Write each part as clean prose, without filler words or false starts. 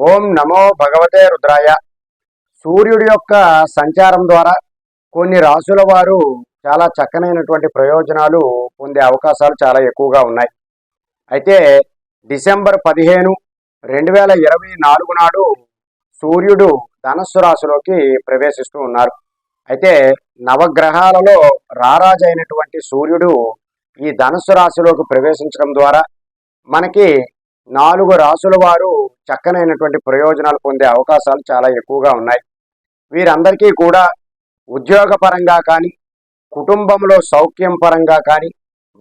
ఓం నమో భగవతే రుద్రాయ. సూర్యుడి యొక్క సంచారం ద్వారా కొన్ని రాసుల వారు చాలా చక్కనైనటువంటి ప్రయోజనాలు పొందే అవకాశాలు చాలా ఎక్కువగా ఉన్నాయి. అయితే డిసెంబర్ 15, 2024 నాడు సూర్యుడు ధనస్సు రాశిలోకి ప్రవేశిస్తూ ఉన్నారు. అయితే నవగ్రహాలలో రారాజు అయినటువంటి సూర్యుడు ఈ ధనస్సు రాశిలోకి ప్రవేశించడం ద్వారా మనకి 4 రాసుల వారు చక్కనైనటువంటి ప్రయోజనాలు పొందే అవకాశాలు చాలా ఎక్కువగా ఉన్నాయి. వీరందరికీ కూడా ఉద్యోగపరంగా కానీ, కుటుంబంలో సౌఖ్యం పరంగా కానీ,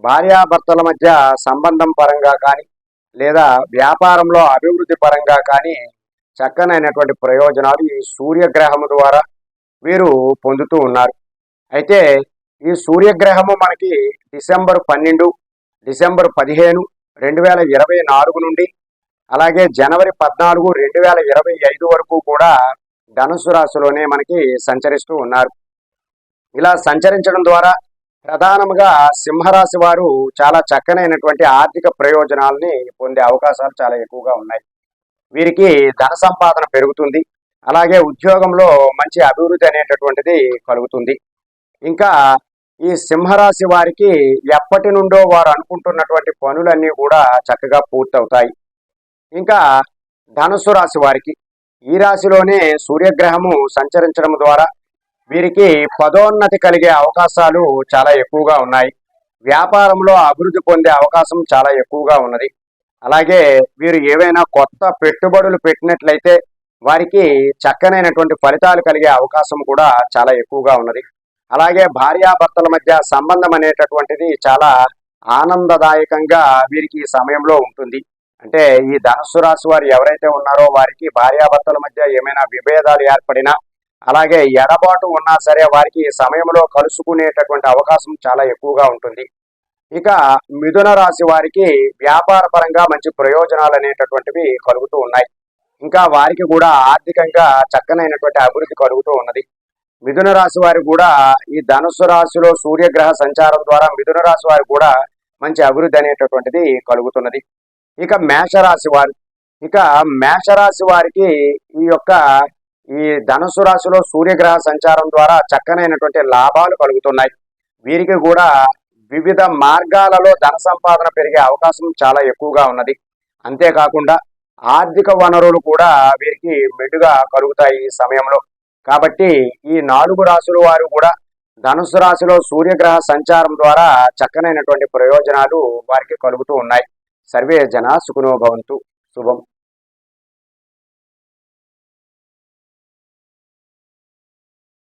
భార్యాభర్తల మధ్య సంబంధం పరంగా కానీ, లేదా వ్యాపారంలో అభివృద్ధి పరంగా కానీ చక్కనైనటువంటి ప్రయోజనాలు ఈ సూర్యగ్రహము ద్వారా వీరు పొందుతూ ఉన్నారు. అయితే ఈ సూర్యగ్రహము మనకి డిసెంబర్ 12, డిసెంబర్ 15, 2024 నుండి అలాగే జనవరి 14, 2025 వరకు కూడా ధనుసు రాశిలోనే మనకి సంచరిస్తూ ఉన్నారు. ఇలా సంచరించడం ద్వారా ప్రధానంగా సింహరాశి వారు చాలా చక్కనైనటువంటి ఆర్థిక ప్రయోజనాలని పొందే అవకాశాలు చాలా ఎక్కువగా ఉన్నాయి. వీరికి ధన సంపాదన పెరుగుతుంది. అలాగే ఉద్యోగంలో మంచి అభివృద్ధి అనేటటువంటిది కలుగుతుంది. ఇంకా ఈ సింహరాశి వారికి ఎప్పటి నుండో వారు అనుకుంటున్నటువంటి పనులన్నీ కూడా చక్కగా పూర్తవుతాయి. ఇంకా ధనుసు రాశి వారికి ఈ రాశిలోనే సూర్యగ్రహము సంచరించడం ద్వారా వీరికి పదోన్నతి కలిగే అవకాశాలు చాలా ఎక్కువగా ఉన్నాయి. వ్యాపారంలో అభివృద్ధి పొందే అవకాశం చాలా ఎక్కువగా ఉన్నది. అలాగే వీరు ఏవైనా కొత్త పెట్టుబడులు పెట్టినట్లయితే వారికి చక్కనైనటువంటి ఫలితాలు కలిగే అవకాశం కూడా చాలా ఎక్కువగా ఉన్నది. అలాగే భార్యాభర్తల మధ్య సంబంధం అనేటటువంటిది చాలా ఆనందదాయకంగా వీరికి ఈ సమయంలో ఉంటుంది. అంటే ఈ ధనుస్సు రాశి వారు ఎవరైతే ఉన్నారో వారికి భార్యాభర్తల మధ్య ఏమైనా విభేదాలు ఏర్పడినా, అలాగే ఎడబాటు ఉన్నా సరే వారికి ఈ సమయంలో కలుసుకునేటటువంటి అవకాశం చాలా ఎక్కువగా ఉంటుంది. ఇక మిథున రాశి వారికి వ్యాపార పరంగా మంచి ప్రయోజనాలు అనేటటువంటివి కలుగుతూ ఉన్నాయి. ఇంకా వారికి కూడా ఆర్థికంగా చక్కనైనటువంటి అభివృద్ధి కలుగుతూ ఉన్నది. మిథున రాశి వారికి కూడా ఈ ధనుస్సు రాశిలో సూర్యగ్రహ సంచారం ద్వారా మిథున రాశి వారికి కూడా మంచి అభివృద్ధి అనేటటువంటిది కలుగుతున్నది. ఇక మేషరాశి వారు, మేషరాశి వారికి ఈ ధనుస్సు రాశిలో సూర్యగ్రహ సంచారం ద్వారా చక్కనైనటువంటి లాభాలు కలుగుతున్నాయి. వీరికి కూడా వివిధ మార్గాలలో ధన సంపాదన పెరిగే అవకాశం చాలా ఎక్కువగా ఉన్నది. అంతేకాకుండా ఆర్థిక వనరులు కూడా వీరికి మెండుగా కలుగుతాయి ఈ సమయంలో. కాబట్టి ఈ 4 రాశుల వారు కూడా ధనుసు రాశిలో సూర్యగ్రహ సంచారం ద్వారా చక్కనైనటువంటి ప్రయోజనాలు వారికి కలుగుతూ ఉన్నాయి. సర్వే జనా సుఖినో భవంతు. శుభం.